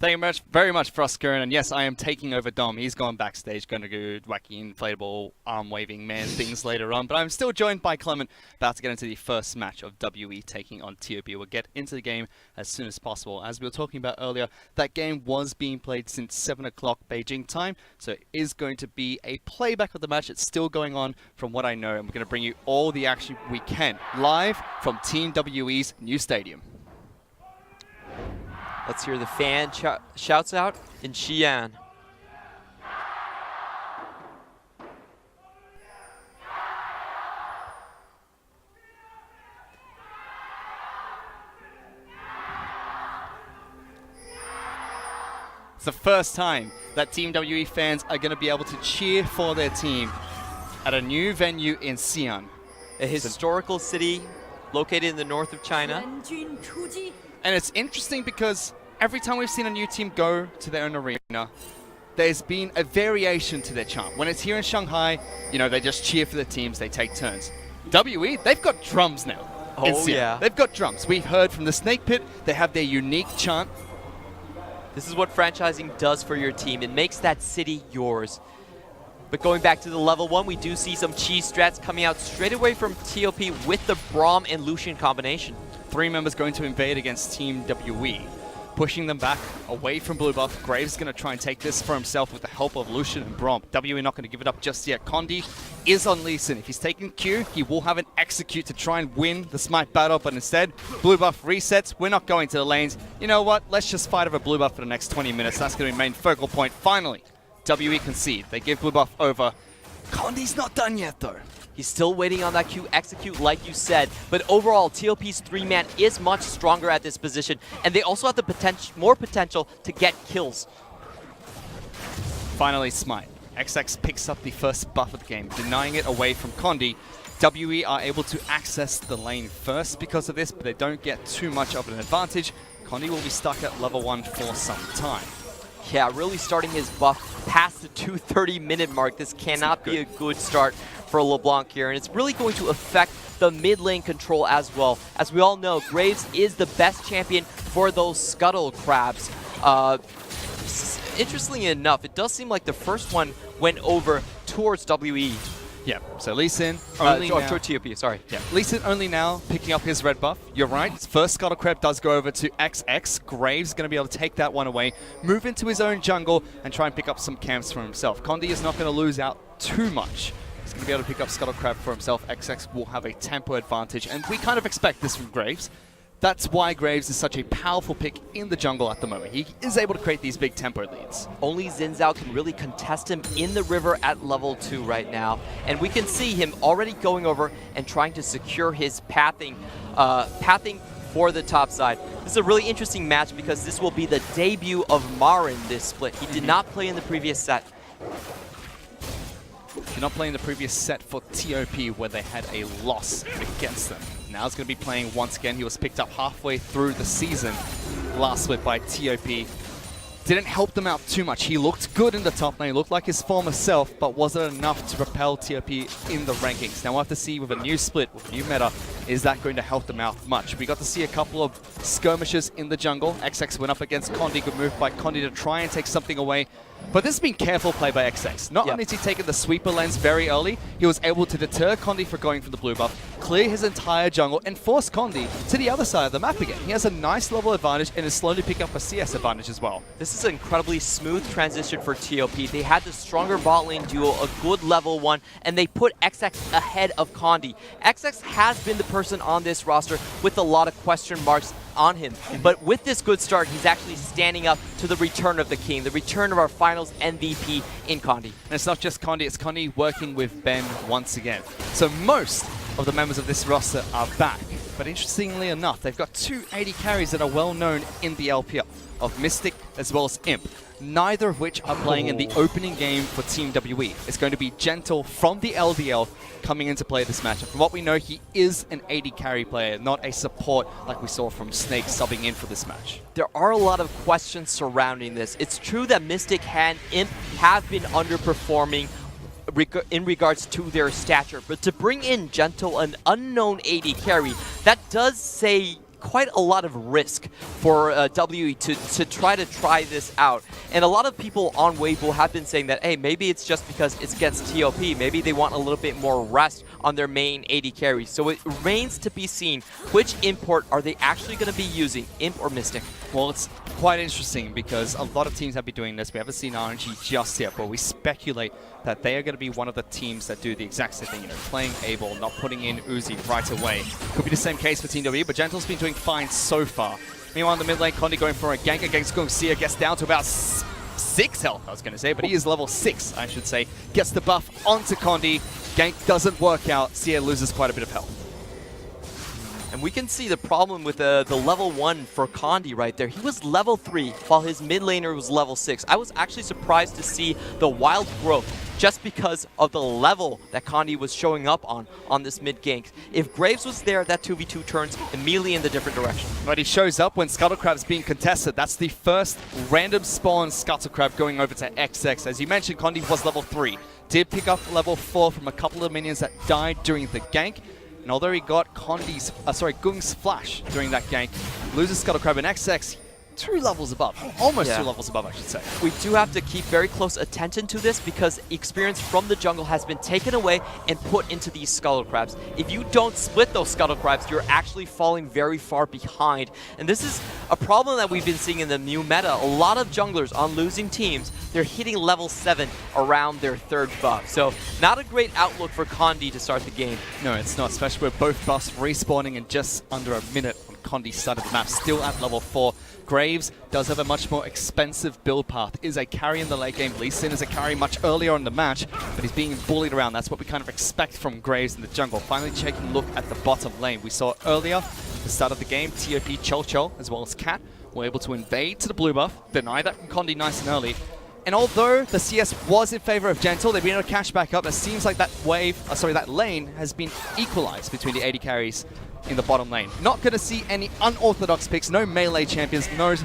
Thank you very much, Frostkern. And yes, I am taking over Dom. He's gone backstage, going to do wacky inflatable arm-waving man things later on. But I'm still joined by Clement, about to get into the first match of WE taking on TOP. We'll get into the game as soon as possible. As we were talking about earlier, that game was being played since 7 o'clock Beijing time. So it is going to be a playback of the match. It's still going on from what I know. And we're going to bring you all the action we can live from Team WE's new stadium. Let's hear the fan shouts out in Xi'an. It's the first time that Team WE fans are going to be able to cheer for their team at a new venue in Xi'an. A historical city located in the north of China. And it's interesting because every time we've seen a new team go to their own arena, there's been a variation to their chant. When it's here in Shanghai, you know, they just cheer for the teams, they take turns. WE, they've got drums now. Oh, yeah. They've got drums. We've heard from the Snake Pit, they have their unique chant. This is what franchising does for your team. It makes that city yours. But going back to the level 1, we do see some cheese strats coming out straight away from TOP with the Braum and Lucian combination. 3 members going to invade against Team WE, pushing them back away from blue buff. Graves is going to try and take this for himself with the help of Lucian and Braum. WE not going to give it up just yet. Condi is on Lee Sin. If he's taking Q, he will have an execute to try and win the smite battle, but instead, blue buff resets. We're not going to the lanes. You know what? Let's just fight over blue buff for the next 20 minutes. That's going to be main focal point. Finally, WE concede. They give blue buff over. Condi's not done yet, though. He's still waiting on that Q execute, like you said. But overall, TOP's 3-man is much stronger at this position, and they also have the more potential to get kills. Finally, Smite. XX picks up the first buff of the game, denying it away from Condi. WE are able to access the lane first because of this, but they don't get too much of an advantage. Condi will be stuck at level 1 for some time. Yeah, really starting his buff past the 230-minute mark. This cannot be a good start for LeBlanc here, and it's really going to affect the mid lane control as well. As we all know, Graves is the best champion for those scuttle crabs. Interestingly enough, it does seem like the first one went over towards WE. Yeah, so Lee Sin only now. TOP, sorry. Yeah, Lee Sin only now picking up his red buff. You're right. His first Scuttle Crab does go over to XX. Graves going to be able to take that one away, move into his own jungle, and try and pick up some camps for himself. Condi is not going to lose out too much. He's going to be able to pick up Scuttle Crab for himself. XX will have a tempo advantage, and we kind of expect this from Graves. That's why Graves is such a powerful pick in the jungle at the moment. He is able to create these big tempo leads. Only Xin Zhao can really contest him in the river at level 2 right now. And we can see him already going over and trying to secure his pathing for the top side. This is a really interesting match because this will be the debut of Marin this split. He did not play in the previous set. Did not play in the previous set for TOP where they had a loss against them. Now he's going to be playing once again. He was picked up halfway through the season last split by TOP. Didn't help them out too much. He looked good in the top lane, looked like his former self, but wasn't enough to propel TOP in the rankings. Now we'll have to see with a new split, with a new meta, is that going to help them out much? We got to see a couple of skirmishes in the jungle. XX went up against Condi, good move by Condi to try and take something away. But this has been careful play by XX. Not only has he taken the sweeper lens very early, he was able to deter Condi from going for the blue buff, clear his entire jungle, and force Condi to the other side of the map again. He has a nice level advantage and is slowly picking up a CS advantage as well. This is an incredibly smooth transition for TOP. They had the stronger bot lane duo, a good level 1, and they put XX ahead of Condi. XX has been the person on this roster with a lot of question marks on him. But with this good start, he's actually standing up to the return of the king, the return of our finals MVP in Condi. And it's not just Condi, it's Condi working with Ben once again. So most of the members of this roster are back. But interestingly enough, they've got 2 AD carries that are well known in the LPL, of Mystic as well as Imp. Neither of which are playing in the opening game for Team WE. It's going to be Gentle from the LDL coming into play this match. And from what we know, he is an AD carry player, not a support like we saw from Snake subbing in for this match. There are a lot of questions surrounding this. It's true that Mystic and Imp have been underperforming in regards to their stature, but to bring in Gentle, an unknown AD carry, that does say quite a lot of risk for WE to try this out. And a lot of people on Weibo have been saying that, hey, maybe it's just because it's against TOP. Maybe they want a little bit more rest on their main AD carries. So it remains to be seen which import are they actually going to be using, Imp or Mystic. Well, it's quite interesting because a lot of teams have been doing this. We haven't seen RNG just yet, but we speculate that they are going to be one of the teams that do the exact same thing, playing Abel, not putting in Uzi right away. Could be the same case for Team W, but Gentle's been doing fine so far. Meanwhile, in the mid lane, Condi going for a gank against Gung. Sia gets down to about 6 health, I was going to say, but he is level 6, I should say. Gets the buff onto Condi. Gank doesn't work out. Sia loses quite a bit of health. And we can see the problem with the level 1 for Condi right there. He was level 3 while his mid laner was level 6. I was actually surprised to see the wild growth just because of the level that Condi was showing up on this mid gank. If Graves was there, that 2v2 turns immediately in the different direction. But he shows up when Scuttlecrab's being contested. That's the first random spawn Scuttlecrab going over to XX. As you mentioned, Condi was level 3. Did pick up level 4 from a couple of minions that died during the gank. And although he got Gung's flash during that gank, loses Scuttlecrab and XX 2 levels above. Almost 2 levels above, I should say. We do have to keep very close attention to this because experience from the jungle has been taken away and put into these Scuttlecrabs. If you don't split those Scuttlecrabs, you're actually falling very far behind. And this is a problem that we've been seeing in the new meta. A lot of junglers on losing teams, they're hitting level 7 around their 3rd buff. So not a great outlook for Condi to start the game. No, it's not, especially with both buffs respawning in just under a minute on Condi's side of the map, still at level 4. Graves does have a much more expensive build path, is a carry in the late game. Lee Sin is a carry much earlier in the match, but he's being bullied around. That's what we kind of expect from Graves in the jungle. Finally taking a look at the bottom lane. We saw earlier, at the start of the game, TOP Chol as well as Cat were able to invade to the blue buff, deny that from Condi nice and early. And although the CS was in favor of Gentle, they've been able to catch back up. It seems like that that lane has been equalized between the AD carries in the bottom lane. Not going to see any unorthodox picks, no melee champions, no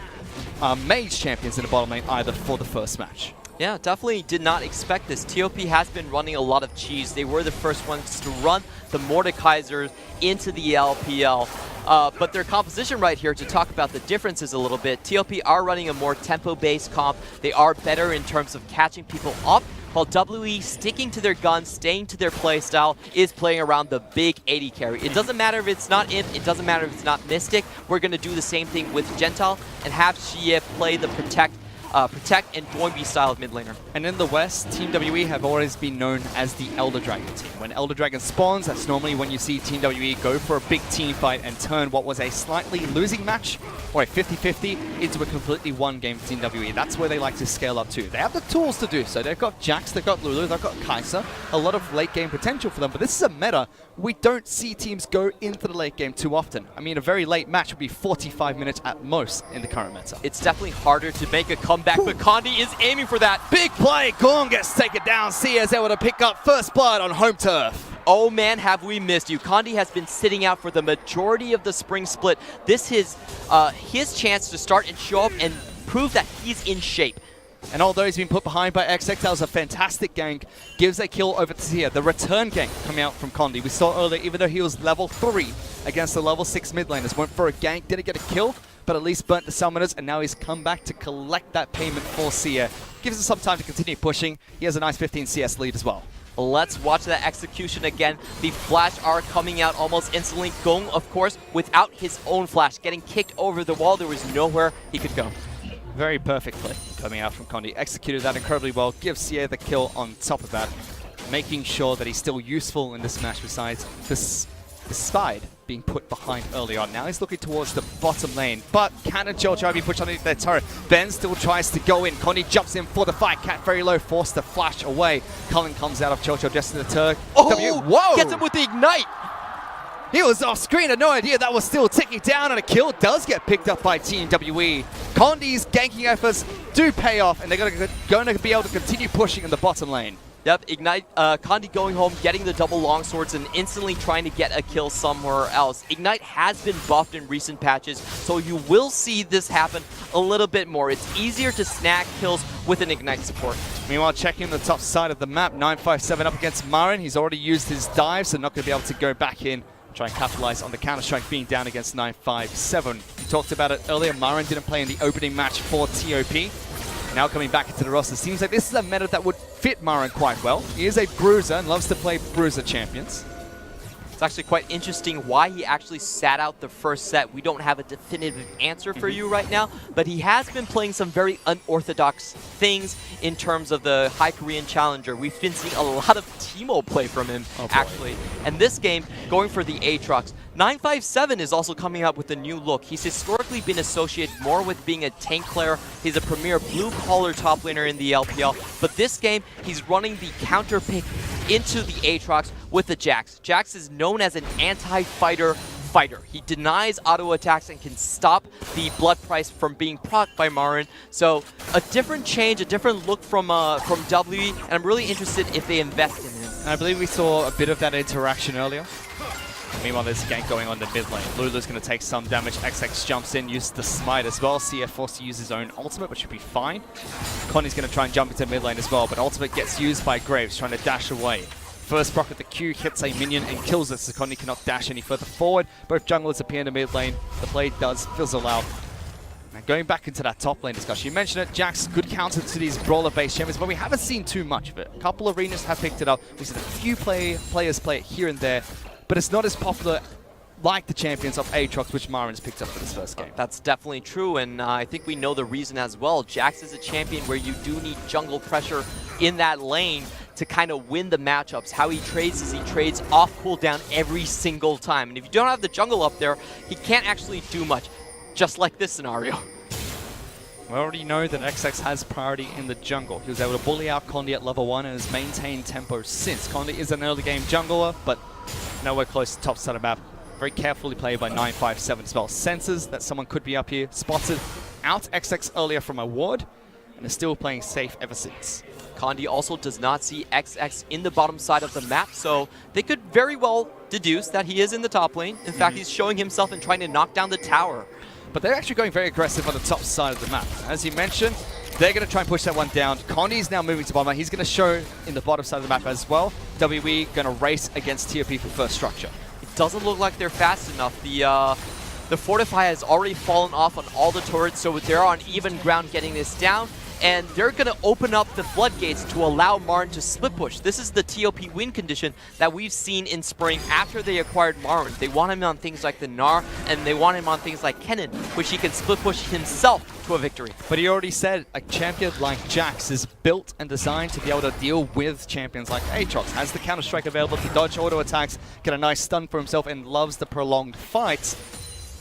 mage champions in the bottom lane either for the first match. Yeah, definitely did not expect this. TOP has been running a lot of cheese. They were the first ones to run the Mordekaisers into the LPL. But their composition right here, to talk about the differences a little bit, TOP are running a more tempo-based comp. They are better in terms of catching people up, while WE, sticking to their guns, staying to their playstyle, is playing around the big AD carry. It doesn't matter if it's not Imp, it doesn't matter if it's not Mystic. We're going to do the same thing with Gentile and have Xie play the Protect and Doinby style of mid laner. And in the West, Team WE have always been known as the Elder Dragon team. When Elder Dragon spawns, that's normally when you see Team WE go for a big team fight and turn what was a slightly losing match, or a 50-50, into a completely won game for Team WE. That's where they like to scale up to. They have the tools to do so. They've got Jax, they've got Lulu, they've got Kai'Sa. A lot of late game potential for them, but this is a meta. We don't see teams go into the late game too often. I mean, a very late match would be 45 minutes at most in the current meta. It's definitely harder to make a comeback, but Condi is aiming for that. Big play, Gung gets taken down. Sia is able to pick up first blood on home turf. Oh man, have we missed you. Condi has been sitting out for the majority of the spring split. This is his chance to start and show up and prove that he's in shape. And although he's been put behind by XX, that was a fantastic gank. Gives a kill over to Sia. The return gank coming out from Condi. We saw earlier, even though he was level 3 against the level 6 mid laners, went for a gank, didn't get a kill, but at least burnt the summoners, and now he's come back to collect that payment for Sia. Gives him some time to continue pushing. He has a nice 15 CS lead as well. Let's watch that execution again. The flash are coming out almost instantly. Gung, of course, without his own flash, getting kicked over the wall. There was nowhere he could go. Very perfect play coming out from Condi. Executed that incredibly well. Gives Sia the kill on top of that. Making sure that he's still useful in this match besides despite being put behind early on. Now he's looking towards the bottom lane, but Cat and Chol try to be pushed underneath their turret. Ben still tries to go in. Condi jumps in for the fight. Cat very low, forced to flash away. Cullen comes out of Chol just in the turret. Oh, whoa! Gets him with the ignite! He was off screen, had no idea that was still ticking down, and a kill does get picked up by Team WE. Condi's ganking efforts do pay off, and they're going to be able to continue pushing in the bottom lane. Yep, Ignite, Condi going home, getting the double longswords, and instantly trying to get a kill somewhere else. Ignite has been buffed in recent patches, so you will see this happen a little bit more. It's easier to snag kills with an Ignite support. Meanwhile, checking the top side of the map, 957 up against Marin. He's already used his dive, so not going to be able to go back in Try and capitalize on the Counter-Strike being down against 957. We talked about it earlier, Marin didn't play in the opening match for TOP. Now coming back into the roster, seems like this is a meta that would fit Marin quite well. He is a bruiser and loves to play bruiser champions. It's actually quite interesting why he actually sat out the first set. We don't have a definitive answer for you right now, but he has been playing some very unorthodox things in terms of the High Korean Challenger. We've been seeing a lot of Teemo play from him, actually. And this game, going for the Aatrox. 957 is also coming up with a new look. He's historically been associated more with being a tank player. He's a premier blue-collar top laner in the LPL. But this game, he's running the counter pick into the Aatrox with the Jax. Jax is known as an anti-fighter fighter. He denies auto attacks and can stop the blood price from being procced by Marin. So a different change, a different look from WE, and I'm really interested if they invest in him. And I believe we saw a bit of that interaction earlier. Meanwhile, there's a gank going on the mid lane. Lulu's going to take some damage. XX jumps in, uses the smite as well. CF forced to use his own ultimate, which should be fine. Connie's going to try and jump into mid lane as well, but ultimate gets used by Graves, trying to dash away. First proc at the Q hits a minion and kills it, so Connie cannot dash any further forward. Both junglers appear in the mid lane. The play does fizzle out. Now going back into that top lane discussion, you mentioned it, Jax, good counter to these brawler-based champions, but we haven't seen too much of it. A couple of arenas have picked it up. We've seen a few players play it here and there, but it's not as popular like the champions of Aatrox, which Marin's picked up for this first game. That's definitely true, and I think we know the reason as well. Jax is a champion where you do need jungle pressure in that lane to kind of win the matchups. How he trades is he trades off cooldown every single time. And if you don't have the jungle up there, he can't actually do much, just like this scenario. We already know that XX has priority in the jungle. He was able to bully out Condi at level 1 and has maintained tempo since. Condi is an early game jungler, but nowhere close to top side of map. Very carefully played by 957 as well. Senses that someone could be up here. Spotted out XX earlier from a ward, and is still playing safe ever since. Condi also does not see XX in the bottom side of the map, so they could very well deduce that he is in the top lane. In fact, he's showing himself and trying to knock down the tower. But they're actually going very aggressive on the top side of the map. As you mentioned, they're going to try and push that one down. Condi's now moving to bottom. He's going to show in the bottom side of the map as well. WE going to race against TOP for first structure. It doesn't look like they're fast enough. The Fortify has already fallen off on all the turrets, so they're on even ground getting this down. And they're going to open up the floodgates to allow Marin to split push. This is the TOP win condition that we've seen in spring after they acquired Marin. They want him on things like the Gnar, and they want him on things like Kennen, which he can split push himself to a victory. But he already said a champion like Jax is built and designed to be able to deal with champions like Aatrox. Has the Counter-Strike available to dodge auto attacks, get a nice stun for himself, and loves the prolonged fights.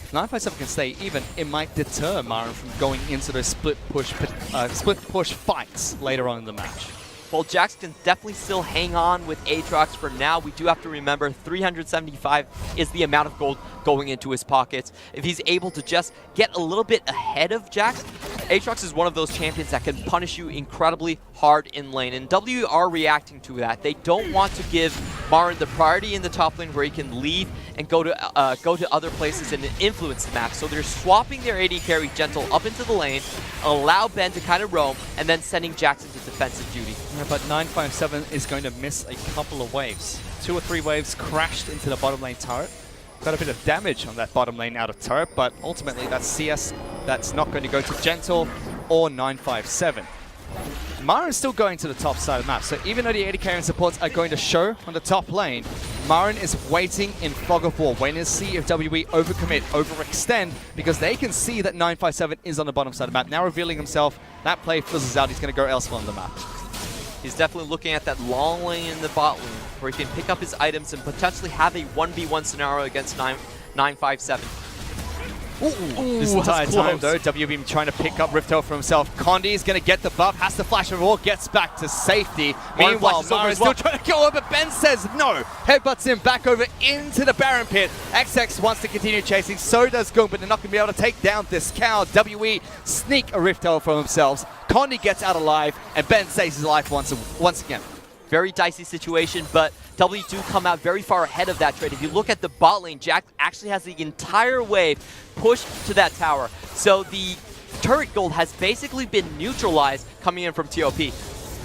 If 957 can stay even, it might deter Marin from going into those split push fights later on in the match. Well, Jax can definitely still hang on with Aatrox for now. We do have to remember 375 is the amount of gold going into his pockets. If he's able to just get a little bit ahead of Jax, Aatrox is one of those champions that can punish you incredibly hard in lane, and W are reacting to that. They don't want to give Marin the priority in the top lane where he can leave and go to other places and influence the map. So they're swapping their AD carry Gentle up into the lane, allow Ben to kind of roam, and then sending Jax into defensive duty. Yeah, but 957 is going to miss a couple of waves. 2 or 3 waves crashed into the bottom lane turret. Got a bit of damage on that bottom lane out of turret, but ultimately that's CS that's not going to go to Gentle or 957. Marin's still going to the top side of the map, so even though the AD carry and supports are going to show on the top lane, Marin is waiting in fog of war, waiting to see if WE overcommit, overextend, because they can see that 957 is on the bottom side of the map. Now revealing himself, that play fizzles out, he's going to go elsewhere on the map. He's definitely looking at that long lane in the bot lane, where he can pick up his items and potentially have a 1v1 scenario against 957. This entire time, though, WB trying to pick up Rift Tail for himself. Condi is going to get the buff, has to flash over, gets back to safety. Meanwhile, Marin still trying to go over. Ben says no. Headbutts him back over into the Baron Pit. XX wants to continue chasing, so does Gung, but they're not going to be able to take down this cow. WE sneak a Rift Tail for themselves. Condi gets out alive, and Ben saves his life once again. Very dicey situation, but W do come out very far ahead of that trade. If you look at the bot lane, Jax actually has the entire wave pushed to that tower. So the turret gold has basically been neutralized coming in from TOP.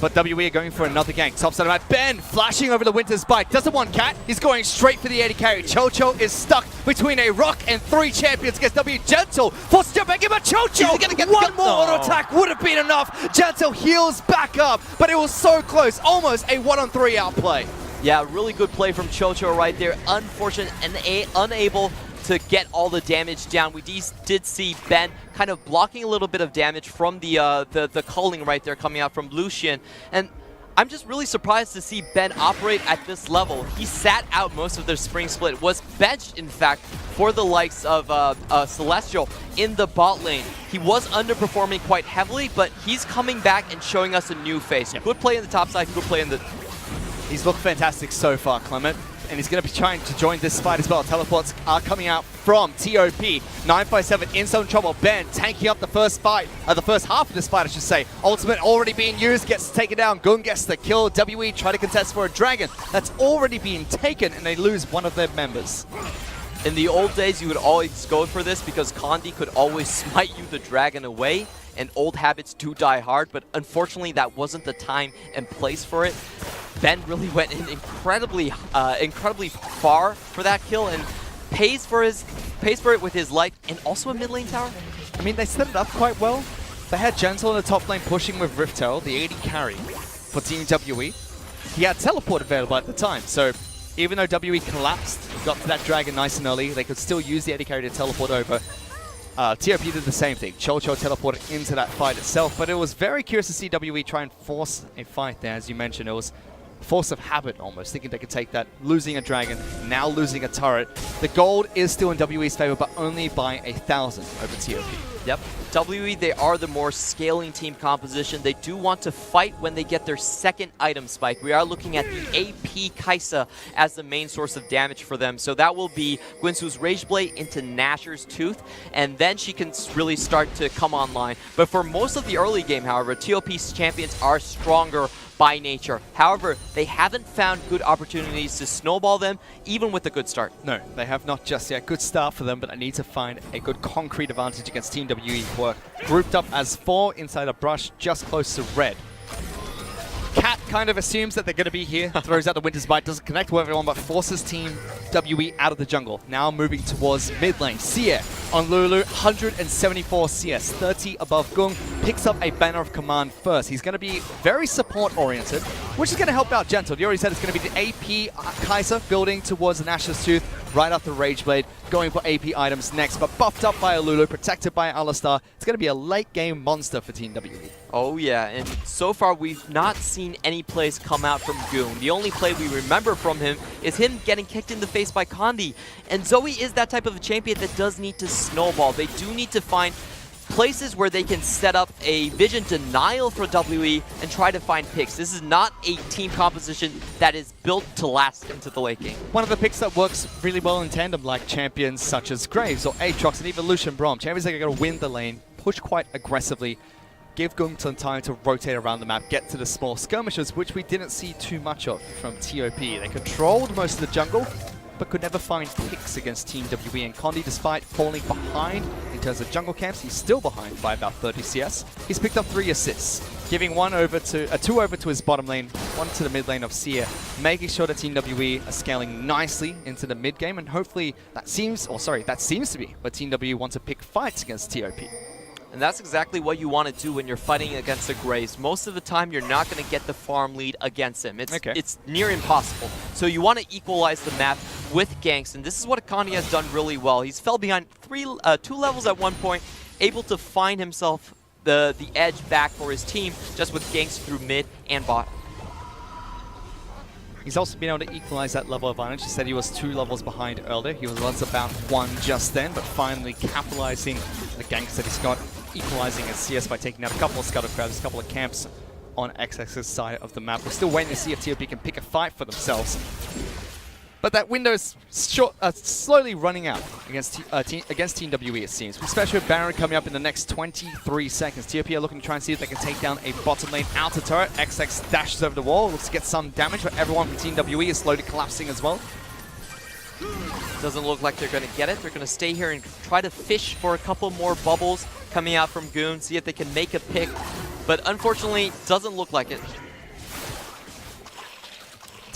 But WE are going for another gank. Top side of map. Ben flashing over the Winter's Bite. Doesn't want Cat. He's going straight for the AD carry. Chocho is stuck between a rock and 3 champions against W. Gentle forced to jump back in, but Chocho gonna get one more auto attack would have been enough. Gentle heals back up, but it was so close. Almost a 1-on-3 outplay. Yeah, really good play from Chocho right there. Unfortunate and unable to get all the damage down. We did see Ben kind of blocking a little bit of damage from the culling right there coming out from Lucian. And I'm just really surprised to see Ben operate at this level. He sat out most of their spring split, was benched, in fact, for the likes of Celestial in the bot lane. He was underperforming quite heavily, but he's coming back and showing us a new face. Good play in the top side, good play in the... He's looked fantastic so far, Clement. And he's going to be trying to join this fight as well. Teleports are coming out from TOP. 957 in some trouble. Ben tanking up the first fight, the first half of this fight, I should say. Ultimate already being used, gets taken down. Gun gets the kill. WE try to contest for a dragon. That's already been taken, and they lose one of their members. In the old days, you would always go for this because Condi could always smite you the dragon away, and old habits do die hard, but unfortunately that wasn't the time and place for it. Ben really went in incredibly far for that kill and pays for it with his life and also a mid lane tower. I mean, they set it up quite well. They had Gentle in the top lane pushing with Rift Herald, the AD carry for Team WE. He had teleport available at the time, so even though WE collapsed, got to that dragon nice and early, they could still use the AD carry to teleport over. TOP did the same thing. Chocho teleported into that fight itself, but it was very curious to see WE try and force a fight there. As you mentioned, it was force of habit almost, thinking they could take that, losing a dragon, now losing a turret. The gold is still in WE's favor, but only by 1,000 over TOP. Yep. WE, they are the more scaling team composition. They do want to fight when they get their second item spike. We are looking at the AP Kaisa as the main source of damage for them. So that will be Guinsoo's Rage Blade into Nashor's Tooth, and then she can really start to come online. But for most of the early game, however, TOP's champions are stronger by nature. However, they haven't found good opportunities to snowball them, even with a good start. No, they have not just yet. Good start for them, but I need to find a good concrete advantage against Team WE. Work grouped up as 4 inside a brush, just close to red. Cat kind of assumes that they're going to be here, throws out the Winter's Bite, doesn't connect with everyone, but forces Team WE out of the jungle. Now moving towards mid lane. Seer on Lulu, 174 CS, 30 above Gung, picks up a banner of command first. He's going to be very support-oriented, which is going to help out Gentle. You already said it's going to be the AP Kaiser building towards the Nashor's Tooth, right after Rage Blade, going for AP items next, but buffed up by a Lulu, protected by Alistar. It's going to be a late-game monster for Team WE. Oh yeah, and so far we've not seen any plays come out from Goon. The only play we remember from him is him getting kicked in the face by Condi. And Zoe is that type of a champion that does need to snowball. They do need to find places where they can set up a vision denial for WE and try to find picks. This is not a team composition that is built to last into the late game. One of the picks that works really well in tandem, like champions such as Graves or Aatrox and even Lucian Braum. Champions that are going to win the lane, push quite aggressively, give Gung some time to rotate around the map, get to the small skirmishes, which we didn't see too much of from TOP. They controlled most of the jungle, but could never find picks against Team WE. And Condi, despite falling behind in terms of jungle camps, he's still behind by about 30 CS. He's picked up 3 assists, giving 2 over to his bottom lane, 1 to the mid lane of Seer, making sure that Team WE are scaling nicely into the mid game, and hopefully that seems to be where Team WE want to pick fights against TOP. And that's exactly what you want to do when you're fighting against the Graves. Most of the time, you're not going to get the farm lead against him. It's near impossible. So you want to equalize the map with ganks, and this is what Condi has done really well. He's fell behind 2 levels at one point, able to find himself the edge back for his team just with ganks through mid and bot. He's also been able to equalize that level advantage. He said he was 2 levels behind earlier. He was once about 1 just then, but finally capitalizing the ganks that he's got, equalizing his CS by taking out a couple of scuttle crabs, a couple of camps on XX's side of the map. We're still waiting to see if TOP can pick a fight for themselves. But that window's slowly running out against Team WE, it seems. Especially with Baron coming up in the next 23 seconds. TOP are looking to try and see if they can take down a bottom lane outer turret. XX dashes over the wall, looks to get some damage, but everyone from Team WE is slowly collapsing as well. Doesn't look like they're going to get it. They're going to stay here and try to fish for a couple more bubbles coming out from Goon, see if they can make a pick. But unfortunately, doesn't look like it.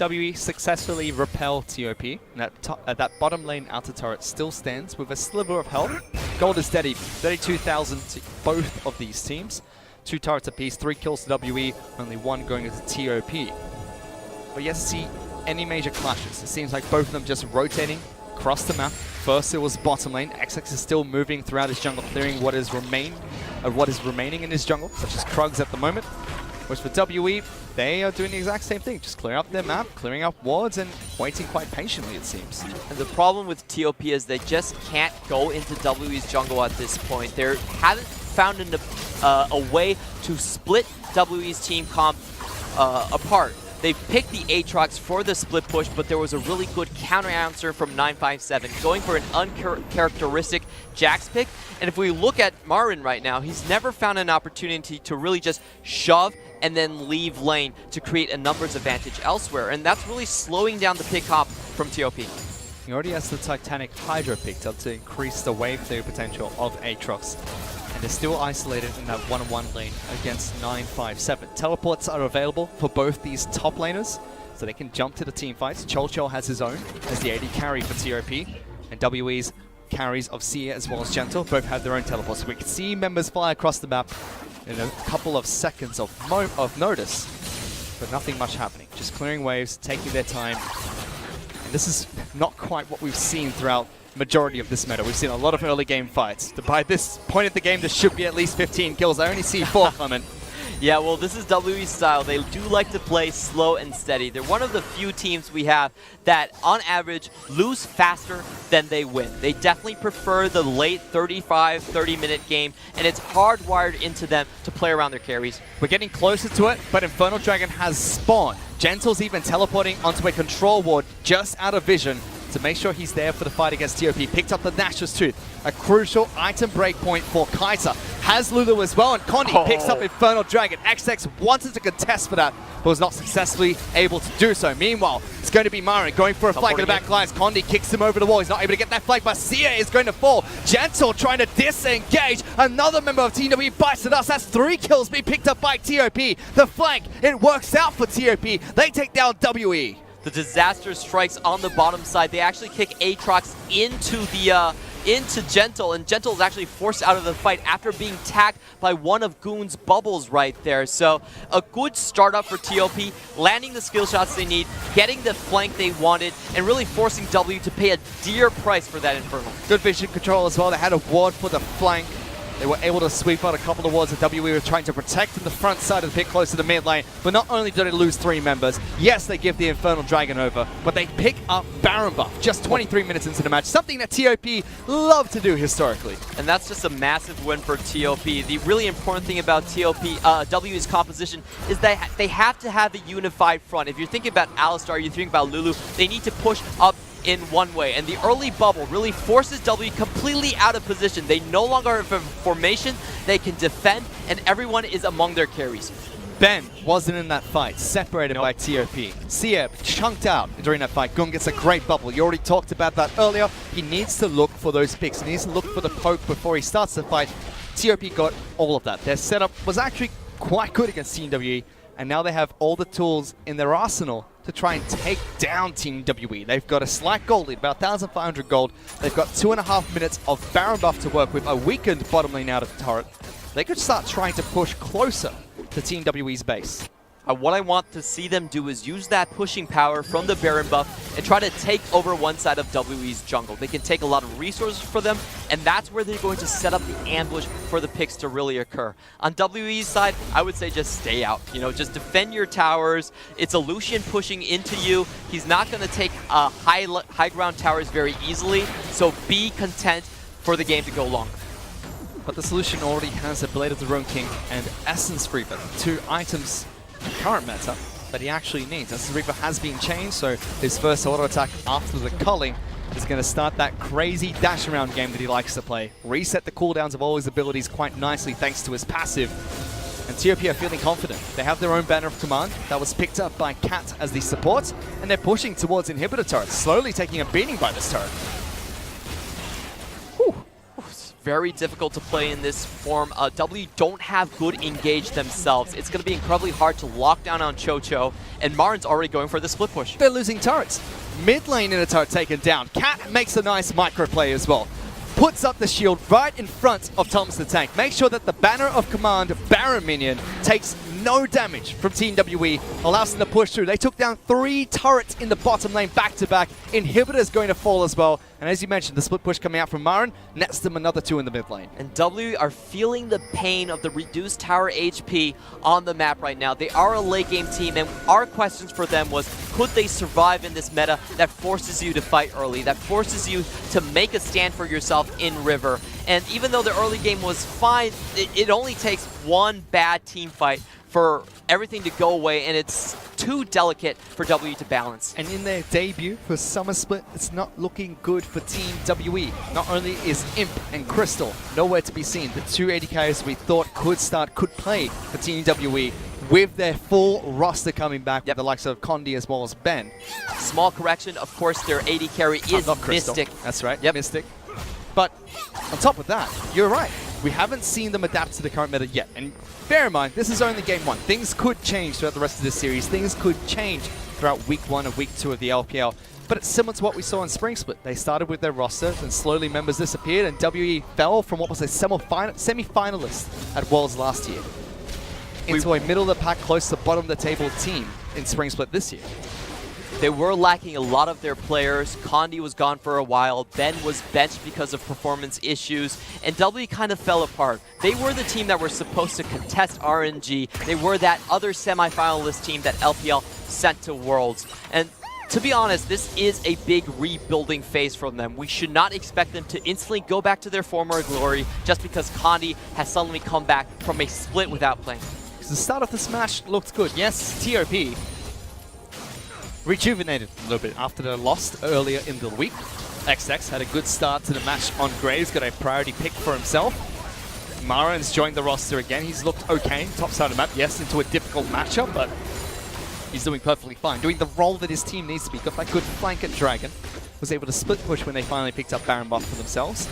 WE successfully repel TOP, and that bottom lane outer turret still stands with a sliver of health. Gold is steady, 32,000 to both of these teams. 2 turrets apiece, 3 kills to WE, only 1 going into TOP. But yet to see any major clashes. It seems like both of them just rotating across the map. First it was bottom lane. XX is still moving throughout his jungle, clearing what is remaining in his jungle, such as Krugs at the moment. Whereas for WE, they are doing the exact same thing, just clearing up their map, clearing up wards, and waiting quite patiently, it seems. And the problem with TOP is they just can't go into WE's jungle at this point. They haven't found a way to split WE's team comp apart. They picked the Aatrox for the split push, but there was a really good counter answer from 957, going for an uncharacteristic Jax pick. And if we look at Marin right now, he's never found an opportunity to really just shove and then leave lane to create a numbers advantage elsewhere. And that's really slowing down the pick hop from TOP. He already has the Titanic Hydra picked up to increase the wave clear potential of Aatrox. And they're still isolated in that 1-on-1 lane against 957. Teleports are available for both these top laners, so they can jump to the team fights. Chol has his own as the AD carry for TOP, and WE's carries of Sia as well as Gentle both have their own teleports. So we can see members fly across the map in a couple of seconds of notice, but nothing much happening. Just clearing waves, taking their time. And this is not quite what we've seen throughout majority of this meta. We've seen a lot of early game fights. By this point in the game, there should be at least 15 kills. I only see 4 coming. Yeah, well, this is WE's style. They do like to play slow and steady. They're one of the few teams we have that, on average, lose faster than they win. They definitely prefer the late 35, 30-minute game, and it's hardwired into them to play around their carries. We're getting closer to it, but Infernal Dragon has spawned. Gentle's even teleporting onto a control ward just out of vision to make sure he's there for the fight against TOP. Picked up the Nashor's Tooth, a crucial item breakpoint for Kaiser. Has Lulu as well, and Condi picks up Infernal Dragon. XX wanted to contest for that, but was not successfully able to do so. Meanwhile, it's going to be Marin going for a flank in the back lines. Condi kicks him over the wall. He's not able to get that flank, but Sia is going to fall. Gentle trying to disengage. Another member of Team W bites the dust. That's 3 kills being picked up by TOP. The flank, it works out for TOP. They take down WE. The disaster strikes on the bottom side. They actually kick Aatrox into Gentle, and Gentle is actually forced out of the fight after being tagged by one of Goon's bubbles right there. So a good startup for TOP, landing the skill shots they need, getting the flank they wanted, and really forcing W to pay a dear price for that Infernal. Good vision control as well. They had a ward for the flank. They were able to sweep out a couple of wards that WE were trying to protect in the front side of the pit close to the mid lane. But not only did they lose 3 members, yes, they give the Infernal Dragon over, but they pick up Baron buff just 23 minutes into the match, something that TOP love to do historically. And that's just a massive win for TOP. The really important thing about WE's composition is that they have to have a unified front. If you're thinking about Alistar, you're thinking about Lulu, they need to push up in one way, and the early bubble really forces W completely out of position. They no longer have a formation, they can defend, and everyone is among their carries. Ben wasn't in that fight, separated by TOP. Sia chunked out during that fight. Gung gets a great bubble. You already talked about that earlier. He needs to look for those picks. He needs to look for the poke before he starts the fight. TOP got all of that. Their setup was actually quite good against Team WE, and now they have all the tools in their arsenal to try and take down Team WE. They've got a slight gold lead, about 1,500 gold. They've got 2.5 minutes of Baron buff to work with, a weakened bottom lane out of the turret. They could start trying to push closer to Team WE's base. What I want to see them do is use that pushing power from the Baron buff and try to take over one side of WE's jungle. They can take a lot of resources for them, and that's where they're going to set up the ambush for the picks to really occur. On WE's side, I would say just stay out. You know, just defend your towers. It's a Lucian pushing into you. He's not going to take high ground towers very easily, so be content for the game to go longer. But the solution already has a Blade of the Ruin King and Essence Reaper, 2 items current meta that he actually needs. As the Reaper has been changed, so his first auto attack after the culling is going to start that crazy dash around game that he likes to play. Reset the cooldowns of all his abilities quite nicely thanks to his passive. And TOP are feeling confident. They have their own banner of command that was picked up by Cat as the support, and they're pushing towards inhibitor turrets, slowly taking a beating by this turret. Whew. very difficult to play in this form. W don't have good engage themselves. It's going to be incredibly hard to lock down on Chocho, and Marin's already going for the split push. They're losing turrets. Mid lane in a turret taken down. Cat makes a nice micro play as well. Puts up the shield right in front of Thomas the Tank. Make sure that the Banner of Command Baron minion takes no damage from Team WE, allows them to push through. They took down 3 turrets in the bottom lane back-to-back. Inhibitor is going to fall as well. And as you mentioned, the split push coming out from Marin nets them another 2 in the mid lane. And W are feeling the pain of the reduced tower HP on the map right now. They are a late game team, and our questions for them was, could they survive in this meta that forces you to fight early, that forces you to make a stand for yourself in River? And even though the early game was fine, it only takes one bad team fight for everything to go away, and it's too delicate for W to balance. And in their debut for Summer Split, it's not looking good for Team WE. Not only is Imp and Crystal nowhere to be seen, the 2 AD carries we thought could play for Team WE with their full roster coming back with the likes of Condi as well as Ben. Small correction, of course, their AD carry is Mystic. That's right, Mystic. But on top of that, you're right. We haven't seen them adapt to the current meta yet. And bear in mind, this is only game 1. Things could change throughout the rest of this series. Things could change throughout week 1 and week 2 of the LPL. But it's similar to what we saw in Spring Split. They started with their roster, then slowly members disappeared, and WE fell from what was a semi-finalist at Worlds last year into a middle-of-the-pack, close to the bottom of the table team in Spring Split this year. They were lacking a lot of their players. Condi was gone for a while. Ben was benched because of performance issues. And W kind of fell apart. They were the team that were supposed to contest RNG. They were that other semi-finalist team that LPL sent to Worlds. And to be honest, this is a big rebuilding phase from them. We should not expect them to instantly go back to their former glory just because Condi has suddenly come back from a split without playing. The start of this match looked good. Yes, TOP rejuvenated a little bit after the loss earlier in the week. XX had a good start to the match on Graves, got a priority pick for himself. Marin's joined the roster again. He's looked okay, top side of the map. Yes, into a difficult matchup, but he's doing perfectly fine. Doing the role that his team needs to be. Got that good flank at Dragon. Was able to split push when they finally picked up Baron buff for themselves.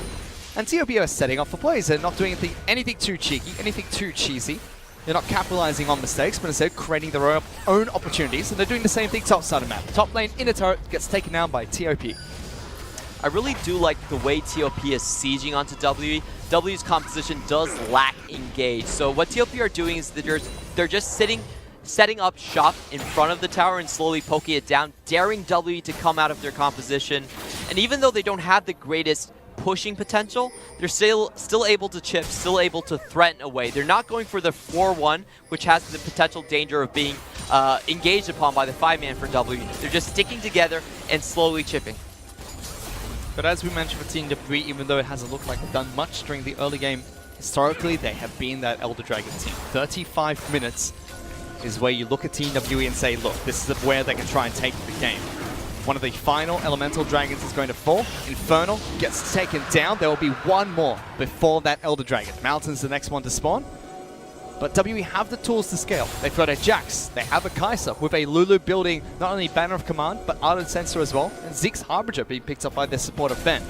And TOP are setting up for plays. They're not doing anything too cheeky, anything too cheesy. They're not capitalizing on mistakes, but instead creating their own opportunities, and they're doing the same thing top side of the map. Top lane in a turret gets taken down by TOP. I really do like the way TOP is sieging onto W. W's composition does lack engage, so what TOP are doing is that they're just setting up shop in front of the tower and slowly poking it down, daring W to come out of their composition. And even though they don't have the greatest pushing potential, they're still able to chip, still able to threaten away. They're not going for the 4-1, which has the potential danger of being engaged upon by the 5-man for W. They're just sticking together and slowly chipping. But as we mentioned for Team WE, even though it hasn't looked like they've done much during the early game, historically they have been that Elder Dragon team. 35 minutes is where you look at Team WE and say, look, this is where they can try and take the game. One of the final elemental dragons is going to fall. Infernal gets taken down. There will be one more before that Elder Dragon. Mountain's the next one to spawn. But WE have the tools to scale. They've got a Jax. They have a Kai'Sa with a Lulu building not only Banner of Command, but Ardent Sensor as well. And Zeke's Harbinger being picked up by their support of Ben.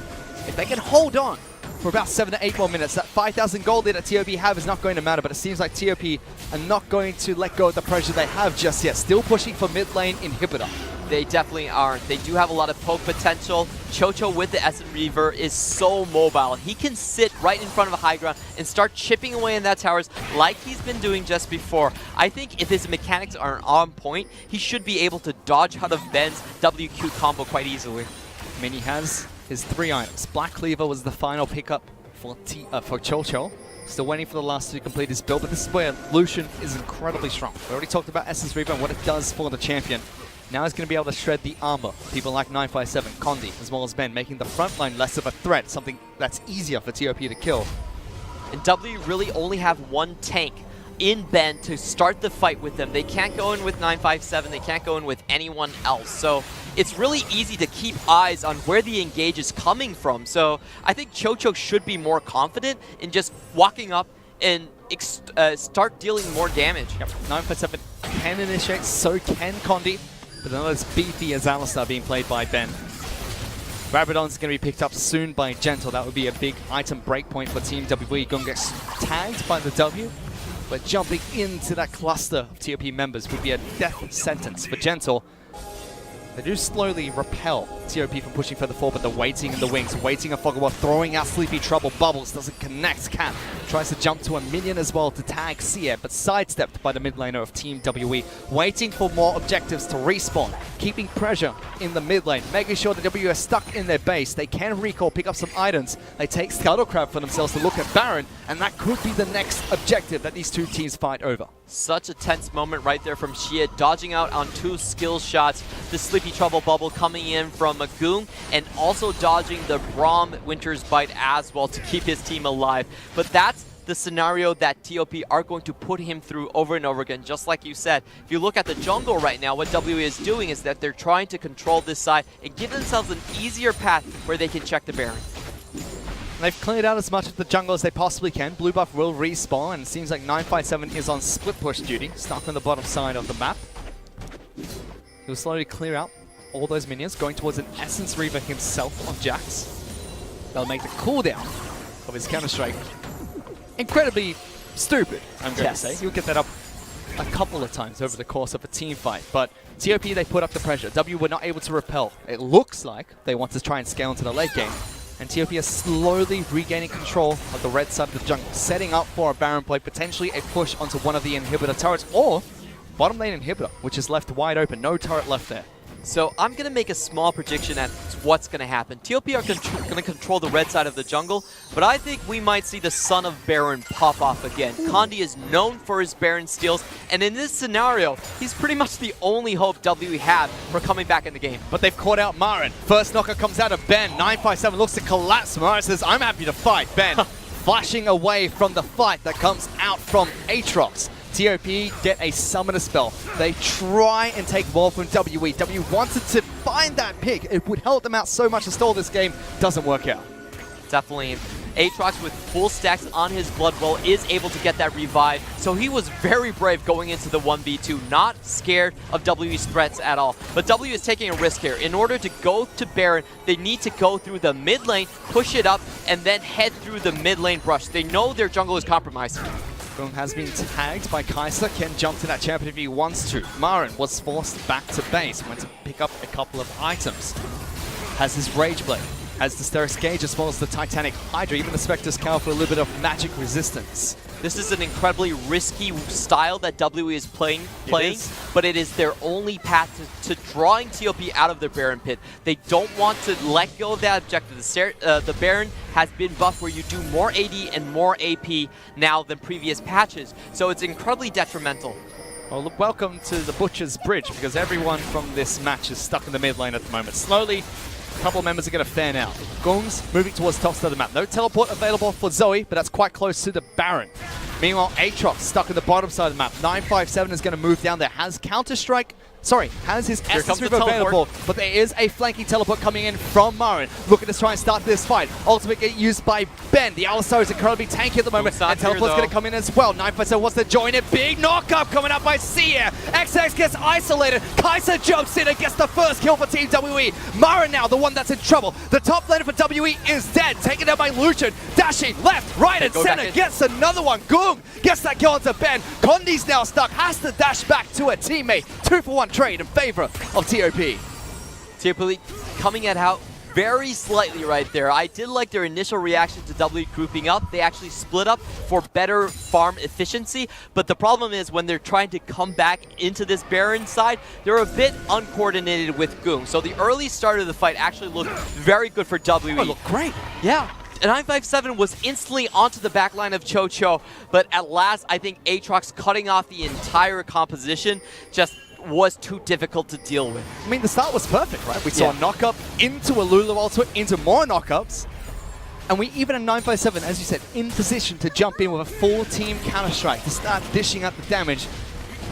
If they can hold on for about 7 to 8 more minutes, that 5,000 gold that TOP have is not going to matter. But it seems like TOP are not going to let go of the pressure they have just yet. Still pushing for mid lane Inhibitor. They definitely aren't. They do have a lot of poke potential. Chocho with the Essence Reaver is so mobile. He can sit right in front of a high ground and start chipping away in that towers like he's been doing just before. I think if his mechanics are on point, he should be able to dodge out of Ben's WQ combo quite easily. I mean, he has his 3 items. Black Cleaver was the final pickup for Chocho. Still waiting for the last to complete his build, but this is where Lucian is incredibly strong. We already talked about Essence Reaver and what it does for the champion. Now he's going to be able to shred the armor. People like 957, Condi, as well as Ben, making the front line less of a threat, something that's easier for TOP to kill. And W really only have one tank in Ben to start the fight with them. They can't go in with 957, they can't go in with anyone else. So it's really easy to keep eyes on where the engage is coming from. So I think Chocho should be more confident in just walking up and start dealing more damage. Yep. 957 can initiate, so can Condi. But not as beefy as Alistar being played by Ben. Rabadon's going to be picked up soon by Gentle. That would be a big item breakpoint for Team WWE. Gung gets tagged by the W, but jumping into that cluster of TOP members would be a death sentence for Gentle. They do slowly repel TOP from pushing further forward, but they're waiting in the wings, waiting a Foggerwall, throwing out Sleepy Trouble. Bubbles doesn't connect. Cap tries to jump to a minion as well to tag Seer, but sidestepped by the mid laner of Team WE, waiting for more objectives to respawn, keeping pressure in the mid lane, making sure the W are stuck in their base. They can recall, pick up some items. They take Scuttle Crab for themselves to look at Baron, and that could be the next objective that these two teams fight over. Such a tense moment right there from Xie, dodging out on 2 skill shots. The Sleepy Trouble bubble coming in from Magoon, and also dodging the Braum Winter's Bite as well to keep his team alive. But that's the scenario that TOP are going to put him through over and over again. Just like you said, if you look at the jungle right now, what WE is doing is that they're trying to control this side and give themselves an easier path where they can check the Baron. They've cleared out as much of the jungle as they possibly can. Blue buff will respawn, and it seems like 957 is on split push duty, stuck on the bottom side of the map. He'll slowly clear out all those minions, going towards an Essence Reaver himself on Jax. They'll make the cooldown of his Counter-Strike incredibly stupid, I'm going to say. He'll get that up a couple of times over the course of a team fight, but TOP, they put up the pressure. W were not able to repel. It looks like they want to try and scale into the late game, and TOP are slowly regaining control of the red side of the jungle, setting up for a Baron play, potentially a push onto one of the inhibitor turrets, or bottom lane inhibitor, which is left wide open. No turret left there. So I'm going to make a small prediction at what's going to happen. TOP are going to control the red side of the jungle, but I think we might see the Son of Baron pop off again. Condi is known for his Baron steals, and in this scenario, he's pretty much the only hope WE have for coming back in the game. But they've caught out Marin. First knocker comes out of Ben. 957 looks to collapse. Marin says, I'm happy to fight. Ben flashing away from the fight that comes out from Aatrox. TOP get a summoner spell. They try and take more from WE. W wanted to find that pick. It would help them out so much to stall this game. Doesn't work out. Definitely. Aatrox with full stacks on his Blood Bowl is able to get that revive, so he was very brave going into the 1v2, not scared of WE's threats at all. But W is taking a risk here. In order to go to Baron, they need to go through the mid lane, push it up, and then head through the mid lane brush. They know their jungle is compromised. Boom has been tagged by Kai'Sa. Can jump to that champion if he wants to. Marin was forced back to base. Went to pick up a couple of items. Has his Rage Blade. Has the Steris Gauge as well as the Titanic Hydra. Even the Spectre's Cowl for a little bit of magic resistance. This is an incredibly risky style that WE is playing, but it is their only path to drawing TOP out of their Baron pit. They don't want to let go of that objective. The Baron has been buffed where you do more AD and more AP now than previous patches, so it's incredibly detrimental. Well, look, welcome to the Butcher's Bridge, because everyone from this match is stuck in the mid lane at the moment. Slowly, a couple of members are going to fan out. Gung's moving towards top side of the map. No teleport available for Zoe, but that's quite close to the Baron. Meanwhile, Aatrox stuck in the bottom side of the map. 957 is going to move down there. Has Counter-Strike... Sorry, has his Essence Reaver available, but there is a flanking teleport coming in from Marin. Looking to try and start this fight. Ultimate get used by Ben. The Alistar is incredibly tanky at the moment, and teleport's going to come in as well. 957 wants to join it. Big knock-up coming up by Seer. XX gets isolated. Kai'Sa jumps in and gets the first kill for Team WE. Marin now, the one that's in trouble. The top laner for WE is dead. Taken down by Lucian. Dashing left, right, and center. Gets another one. Gung gets that kill onto Ben. Condi's now stuck. Has to dash back to a teammate. 2-for-1 trade in favor of TOP. TOP coming out very slightly right there. I did like their initial reaction to W grouping up. They actually split up for better farm efficiency, but the problem is when they're trying to come back into this Baron side, they're a bit uncoordinated with Gung. So the early start of the fight actually looked very good for WE. Oh, it looked great. Yeah. 957 was instantly onto the backline of Cho-Cho, but at last I think Aatrox cutting off the entire composition just was too difficult to deal with. I mean, the start was perfect, right? We saw a knock-up into a Lulu ultimate, into more knock-ups. And we even at 957, as you said, in position to jump in with a full team Counter-Strike to start dishing out the damage.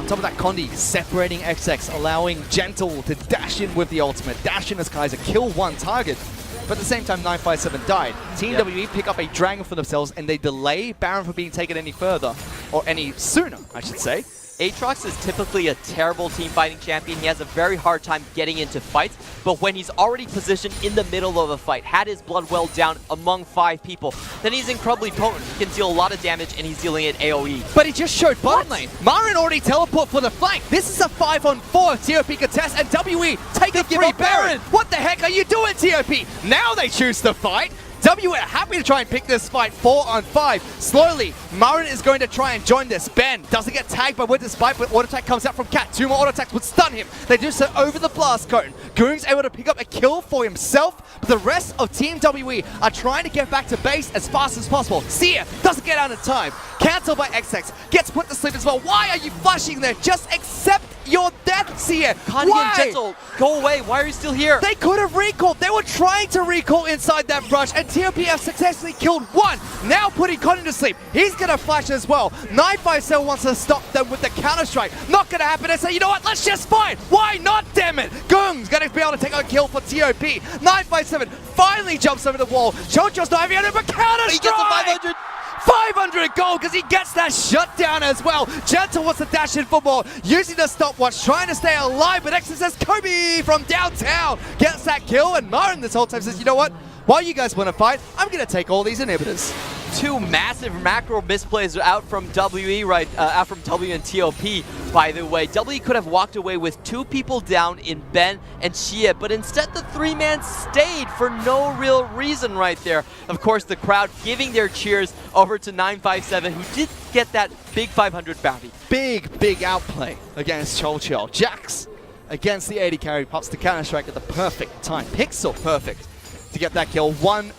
On top of that, Condi separating XX, allowing Gentle to dash in with the ultimate. Dash in as Kai'Sa, kill one target. But at the same time, 957 died. Team WE pick up a Dragon for themselves, and they delay Baron from being taken any further, or any sooner, I should say. Aatrox is typically a terrible team fighting champion. He has a very hard time getting into fights, but when he's already positioned in the middle of a fight, had his blood well down among 5 people, then he's incredibly potent. He can deal a lot of damage, and he's dealing it AoE. But he just showed bottom lane. Marin already teleport for the flank. This is a 5-on-4 TOP contest, and WE take a 3 Baron. What the heck are you doing, TOP? Now they choose to fight. WE are happy to try and pick this fight 4-on-5. Slowly, Marin is going to try and join this. Ben doesn't get tagged by Winter's Bite, but auto attack comes out from Cat. 2 more auto attacks would stun him. They do so over the blast cone. Goong's able to pick up a kill for himself, but the rest of Team WE are trying to get back to base as fast as possible. Sia doesn't get out in time. Cancelled by XX. Gets put to sleep as well. Why are you flashing there? Just accept your death, Sia. Kandi and Gentle, go away. Why are you still here? They could have recalled. They were trying to recall inside that brush, and TOP have successfully killed 1. Now putting Kandi to sleep. He's going to flash as well. 957 wants to stop them with the counter-strike. Not going to happen. They say, you know what? Let's just fight. Why not, damn it? Goong's going to be able to take a kill for TOP. 957 finally jumps over the wall. Chocho's not having it, but counter-strike! He gets the 500. 500 gold because he gets that shutdown as well. Gentle wants to dash in for more, using the stopwatch, trying to stay alive, but Exit says Kobe from downtown gets that kill, and Marin this whole time says, you know what? While you guys want to fight, I'm going to take all these inhibitors. 2 massive macro misplays out from WE, out from W and TOP, by the way. W could have walked away with 2 people down in Ben and Shia, but instead the 3-man stayed for no real reason right there. Of course, the crowd giving their cheers over to 957, who did get that big 500 bounty. Big outplay against Chocho. Jax against the 80 carry, pops the counter-strike at the perfect time. Pixel perfect to get that kill. 1-1,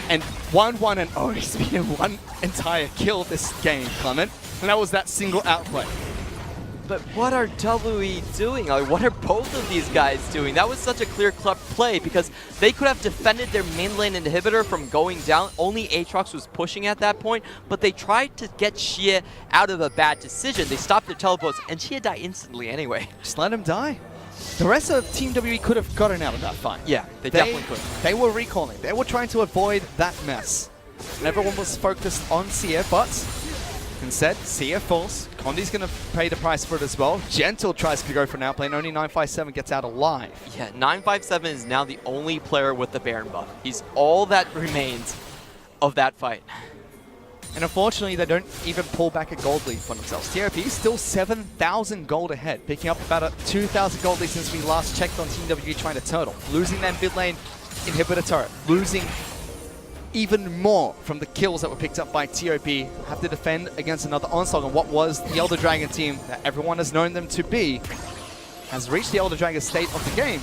and oh, he's been 1 entire kill this game, Clement. And that was that single outplay. But what are WE doing? Like, what are both of these guys doing? That was such a clear-cut play because they could have defended their main lane inhibitor from going down. Only Aatrox was pushing at that point, but they tried to get Xie out of a bad decision. They stopped their teleports, and Xie died instantly anyway. Just let him die. The rest of Team WE could have gotten out of that fight. Yeah, they definitely could. They were recalling. They were trying to avoid that mess. And everyone was focused on Sia, but instead, Sia falls. Kondi's going to pay the price for it as well. Gentle tries to go for an outplay, and only 957 gets out alive. Yeah, 957 is now the only player with the Baron buff. He's all that remains of that fight. And unfortunately, they don't even pull back a gold lead for themselves. TOP is still 7,000 gold ahead, picking up about a 2,000 gold lead since we last checked on Team WE trying to turtle. Losing that mid lane inhibitor turret. Losing even more from the kills that were picked up by TOP. Have to defend against another onslaught on what was the Elder Dragon team that everyone has known them to be. Has reached the Elder Dragon state of the game,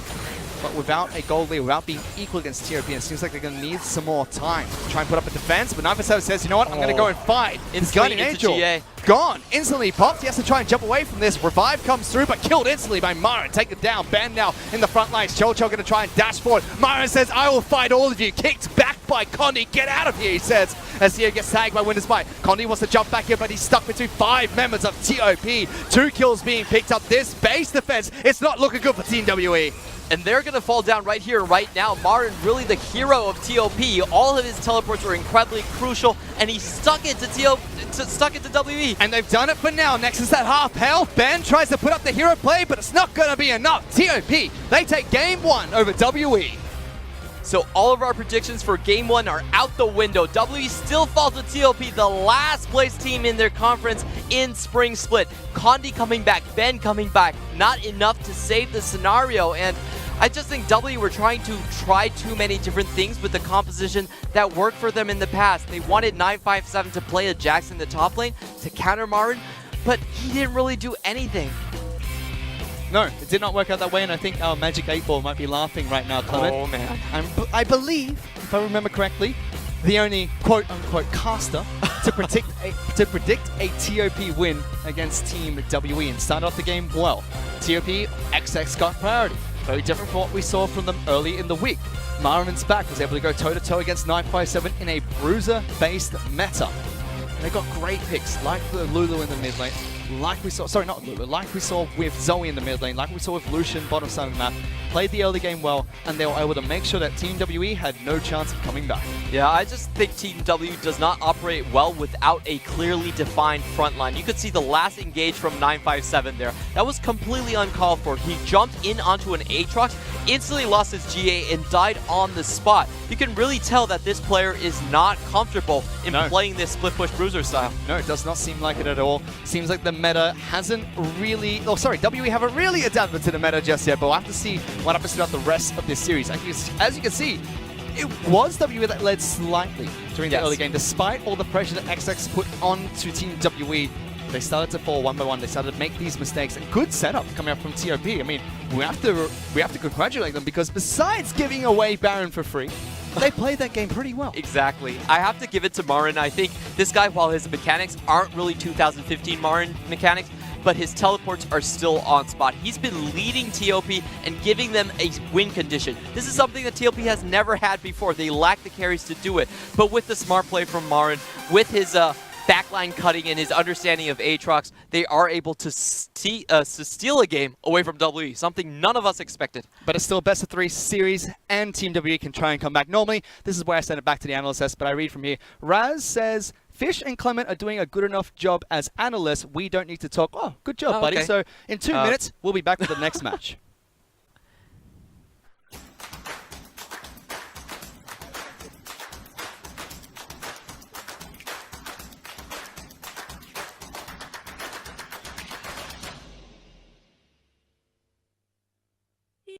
but without a gold lead, without being equal against TOP, and it seems like they're going to need some more time to try and put up a defense. But 957 says, you know what, I'm going to go and fight. It's Guardian Angel. GA. Gone. Instantly popped. He has to try and jump away from this. Revive comes through, but killed instantly by Marin. Take it down. Ben now in the front lines. Chocho going to try and dash forward. Marin says, I will fight all of you. Kicked back by Kondi. Get out of here, he says, as he gets tagged by Winter's Bite. Kondi wants to jump back in, but he's stuck between 5 members of TOP. 2 kills being picked up. This base defense, it's not looking good for Team WE. And they're going to fall down right here, right now. Marin, really the hero of TOP. All of his teleports were incredibly crucial, and he stuck it to WE. And they've done it for now. Next is that half health. Ben tries to put up the hero play, but it's not going to be enough. TOP, they take game 1 over WE. So all of our predictions for Game 1 are out the window. WE still fall to TOP, the last place team in their conference in Spring Split. Kondi coming back, Ben coming back, not enough to save the scenario. And I just think WE were trying to try too many different things with the composition that worked for them in the past. They wanted 957 to play a Jax in the top lane to counter Marin, but he didn't really do anything. No, it did not work out that way, and I think our Magic 8-Ball might be laughing right now, Clement. Oh, man. I believe, if I remember correctly, the only quote-unquote caster to predict a TOP win against Team WE and start off the game well. TOP, XX got priority. Very different from what we saw from them early in the week. Marin's back was able to go toe-to-toe against 957 in a bruiser-based meta. And they got great picks, like the Lulu in the mid lane, like we saw, sorry, not Lulu, like we saw with Zoe in the mid lane, like we saw with Lucian bottom side of the map, played the early game well, and they were able to make sure that Team WE had no chance of coming back. Yeah, I just think Team W does not operate well without a clearly defined front line. You could see the last engage from 957 there. That was completely uncalled for. He jumped in onto an Aatrox, instantly lost his GA, and died on the spot. You can really tell that this player is not comfortable in playing this split push bruiser style. No, it does not seem like it at all. Seems like the meta hasn't really, WE haven't really adapted to the meta just yet, but we'll have to see what happens throughout the rest of this series. As you can see, it was WE that led slightly during the early game, despite all the pressure that XX put onto Team WE. They started to fall one by one. They started to make these mistakes. And good setup coming up from TOP. I mean, we have to congratulate them, because besides giving away Baron for free, they played that game pretty well. Exactly. I have to give it to Marin. I think this guy, while his mechanics aren't really 2015 Marin mechanics, but his teleports are still on spot. He's been leading TOP and giving them a win condition. This is something that TOP has never had before. They lack the carries to do it. But with the smart play from Marin, with his backline cutting and his understanding of Aatrox, they are able to steal a game away from WE, something none of us expected. But it's still a best of 3 series, and Team WE can try and come back. Normally, this is where I send it back to the analyst desk, but I read from here. Raz says, Fish and Clement are doing a good enough job as analysts. We don't need to talk. Oh, good job, buddy. Okay. So in 2 minutes, we'll be back with the next match.